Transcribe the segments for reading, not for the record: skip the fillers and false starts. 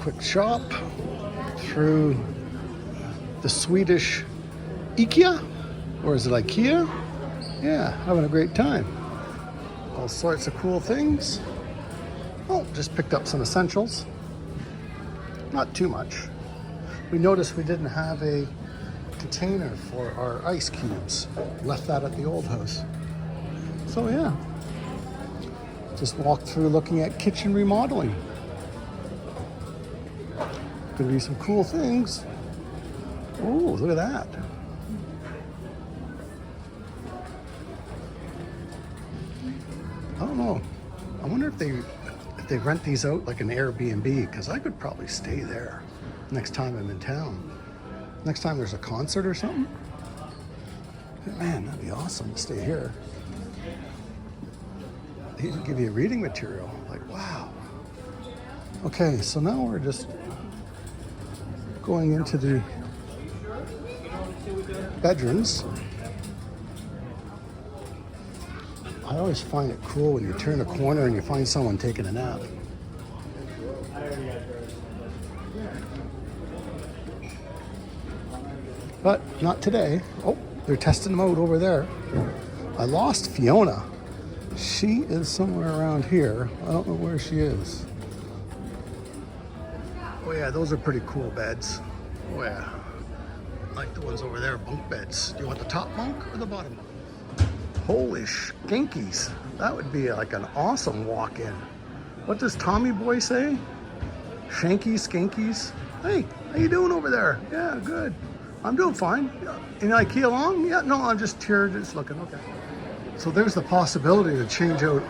quick shop through the Swedish IKEA, or is it IKEA? Yeah, having a great time. All sorts of cool things. Oh, just picked up some essentials. Not too much. We noticed we didn't have a container for our ice cubes. Left that at the old house. So yeah, just walked through looking at kitchen remodeling. Could be some cool things. Oh, look at that. I don't know. I wonder if they rent these out like an Airbnb, because I could probably stay there next time I'm in town. Next time there's a concert or something. Man, that'd be awesome to stay here. They even give you reading material. Like, wow. Okay, so now we're just going into the bedrooms. I always find it cool when you turn a corner and you find someone taking a nap. But not today. Oh, they're testing them out over there. I lost Fiona. She is somewhere around here. I don't know where she is. Oh yeah, those are pretty cool beds. Oh yeah. I like the ones over there, bunk beds. Do you want the top bunk or the bottom bunk? Holy skinkies. That would be like an awesome walk-in. What does Tommy Boy say? Shankies, skinkies. Hey, how you doing over there? Yeah, good. I'm doing fine. In IKEA long? Yeah, no, I'm just here just looking. Okay. So there's the possibility to change out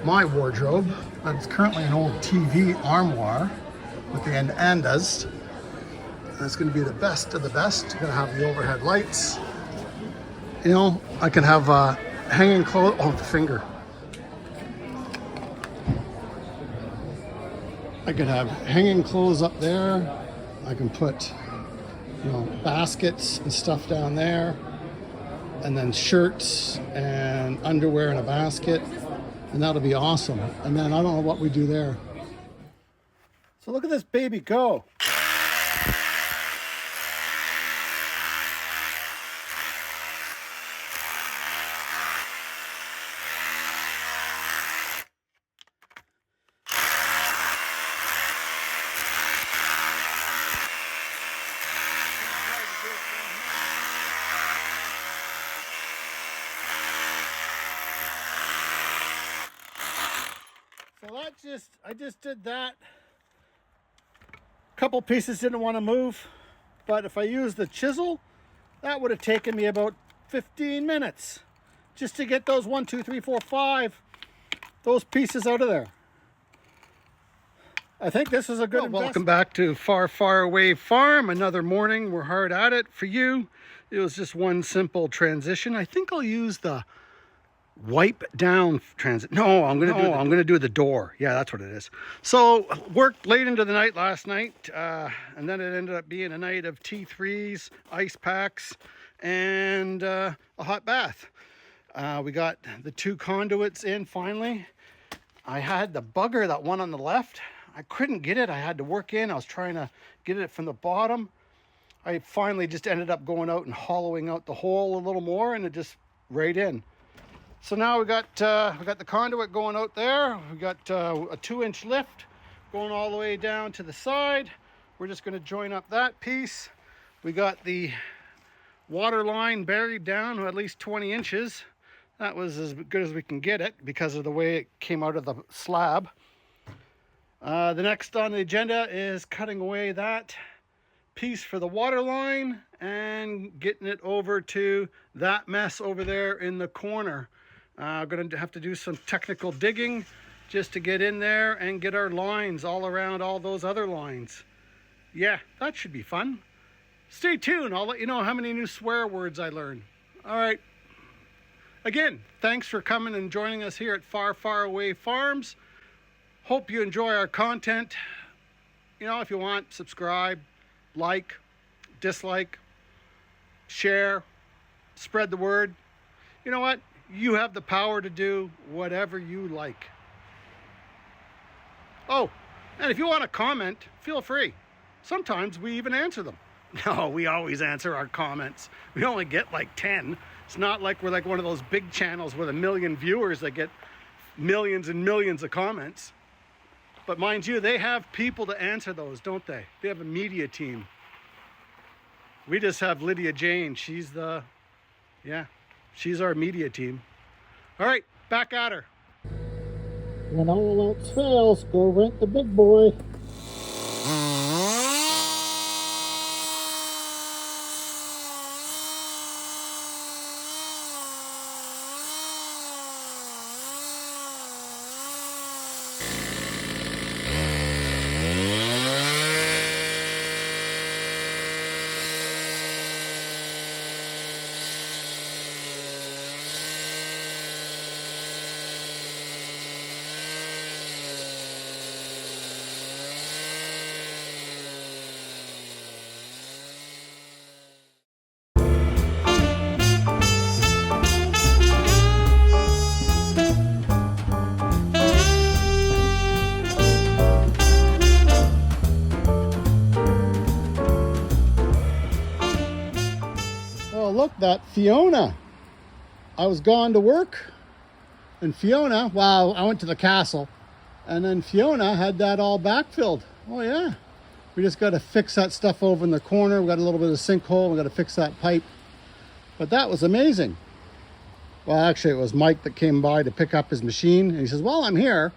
my wardrobe. That's currently an old TV armoire with the andas. That's going to be the best of the best. Going to have the overhead lights. You know, I can have hanging clothes. Oh, the finger. I could have hanging clothes up there. I can put, you know, baskets and stuff down there. And then shirts and underwear in a basket. And that'll be awesome. And then I don't know what we do there. So look at this baby go. So I just did that. A couple pieces didn't want to move, but if I used the chisel, that would have taken me about 15 minutes just to get those 1, 2, 3, 4, 5, those pieces out of there. I think this is a good investment. Welcome back to Far, Far Away Farm. Another morning. We're hard at it. For you, it was just one simple transition. I think I'll use the wipe down transit. No, I'm gonna do the door. Yeah, that's what it is. So worked late into the night last night, and then it ended up being a night of T3s, ice packs, and a hot bath. We got the 2 conduits in finally. I had the bugger, that one on the left. I couldn't get it. I had to work in. I was trying to get it from the bottom. I finally just ended up going out and hollowing out the hole a little more, and it just right in. So now we got the conduit going out there. We got a 2-inch lift going all the way down to the side. We're just going to join up that piece. We got the water line buried down to at least 20 inches. That was as good as we can get it because of the way it came out of the slab. The next on the agenda is cutting away that piece for the water line and getting it over to that mess over there in the corner. Going to have to do some technical digging just to get in there and get our lines all around all those other lines. Yeah, that should be fun. Stay tuned. I'll let you know how many new swear words I learn. All right. Again, thanks for coming and joining us here at Far, Far Away Farms. Hope you enjoy our content. You know, if you want, subscribe, like, dislike, share, spread the word. You know what? You have the power to do whatever you like. Oh, And if you want to comment, feel free. Sometimes we even answer them. No, we always answer our comments. We only get like 10. It's not like we're like one of those big channels with 1 million viewers that get millions and millions of comments. But mind you, they have people to answer those, don't they? They have a media team. We just have Lydia Jane. She's she's our media team. All right, back at her. When all else fails, go rent the big boy. Oh, look, that Fiona. I was gone to work, and Fiona, well, I went to the castle, and then Fiona had that all backfilled. Oh, yeah. We just got to fix that stuff over in the corner. We got a little bit of sinkhole. We got to fix that pipe. But that was amazing. Well, actually, it was Mike that came by to pick up his machine, and he says, well, I'm here.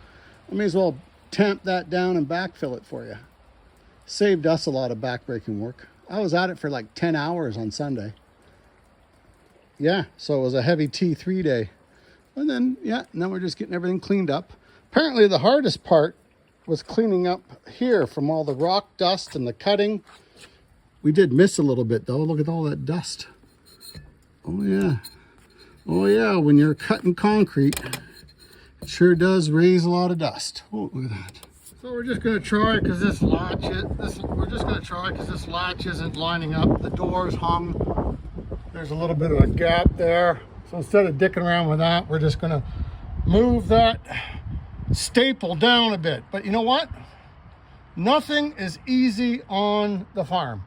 I may as well tamp that down and backfill it for you. Saved us a lot of backbreaking work. I was at it for like 10 hours on Sunday. Yeah, so it was a heavy T3 day. And then, yeah, now we're just getting everything cleaned up. Apparently the hardest part was cleaning up here from all the rock dust and the cutting. We did miss a little bit though. Look at all that dust. Oh yeah. Oh yeah, when you're cutting concrete, it sure does raise a lot of dust. Oh, look at that. So we're just gonna try because this latch isn't lining up. The door's hung. There's a little bit of a gap there. So instead of dicking around with that, we're just gonna move that staple down a bit. But you know what? Nothing is easy on the farm.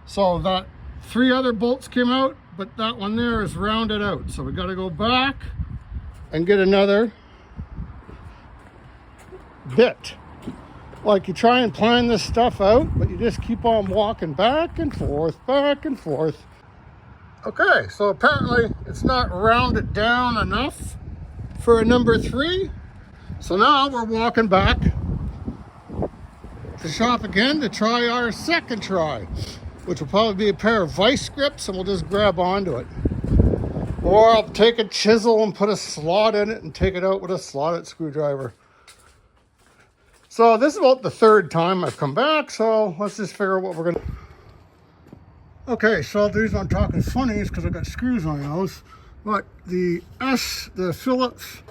So that 3 other bolts came out, but that one there is rounded out. So we gotta go back and get another bit. Like you try and plan this stuff out, but you just keep on walking back and forth, back and forth. Okay, so apparently it's not rounded down enough for a number 3. So now we're walking back to shop again to try our second try, which will probably be a pair of vice grips, and we'll just grab onto it. Or I'll take a chisel and put a slot in it and take it out with a slotted screwdriver. So this is about the 3rd time I've come back, so let's just figure out what we're gonna. Okay, so the reason I'm talking funny is because I got screws on those. But the Phillips,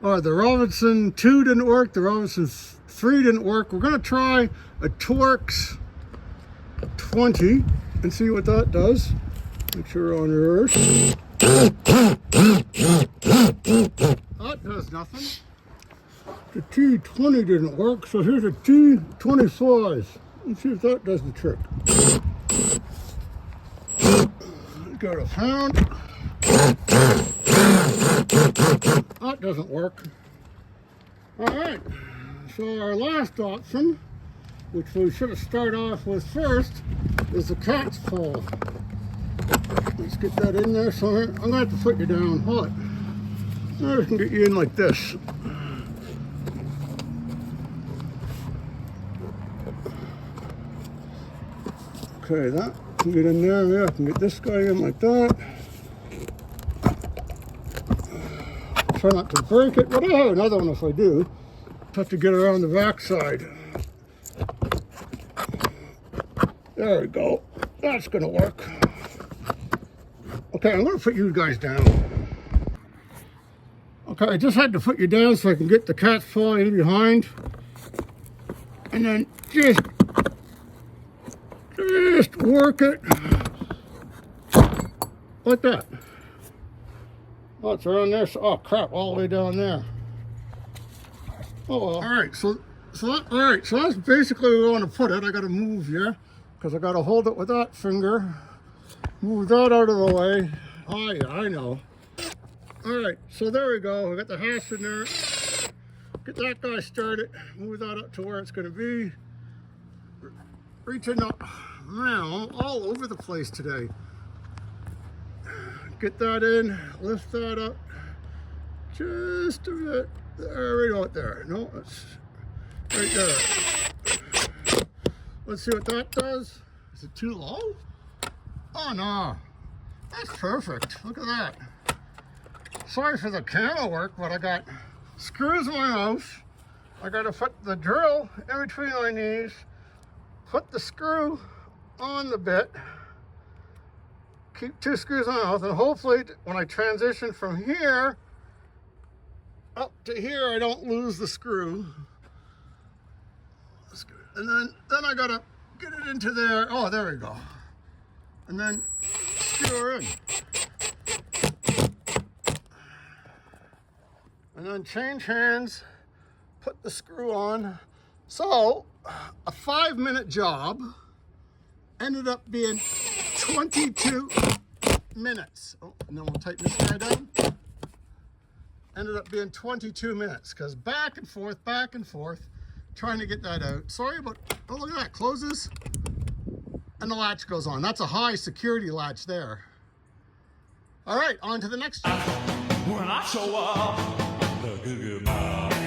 or the Robinson 2 didn't work, the Robinson 3 didn't work. We're gonna try a Torx 20 and see what that does. Make sure we're on reverse. That does nothing. The T20 didn't work, so here's a T25. Let's see if that does the trick. Got a pound. That doesn't work. All right, so our last option, which we should have started off with first, is the cat's paw. Let's get that in there. So I'm gonna have to put you down. Hold it. I can get you in like this. Okay, that can get in there. Yeah, I can get this guy in like that. Try not to break it, but I have another one if I do. Have to get around the back side. There we go. That's gonna work. Okay, I'm gonna put you guys down. Okay, I just had to put you down so I can get the cat's paw in behind. And then just work it like that. Oh, it's around there. Oh crap, all the way down there. Oh well. All right, so all right, so that's basically where we want to put it. I got to move here because I got to hold it with that finger. Move that out of the way. Oh yeah, I know. All right, so there we go. We got the hash in there. Get that guy started. Move that up to where it's going to be. Reaching up. Man, I'm all over the place today. Get that in. Lift that up. Just a bit. There we go. There. No, it's right there. Let's see what that does. Is it too low? Oh no. That's perfect. Look at that. Sorry for the camera work, but I got screws in my mouth. I got to put the drill in between my knees, put the screw on the bit, keep 2 screws in my mouth, and hopefully when I transition from here up to here, I don't lose the screw. And then I got to get it into there. Oh, there we go. And then screw her in. And then change hands, put the screw on. So, a 5-minute job ended up being 22 minutes. Oh, and then we'll tighten this guy down. Ended up being 22 minutes because back and forth, trying to get that out. Sorry about, oh look at that, closes and the latch goes on. That's a high security latch there. All right, on to the next job. When I show up, the good,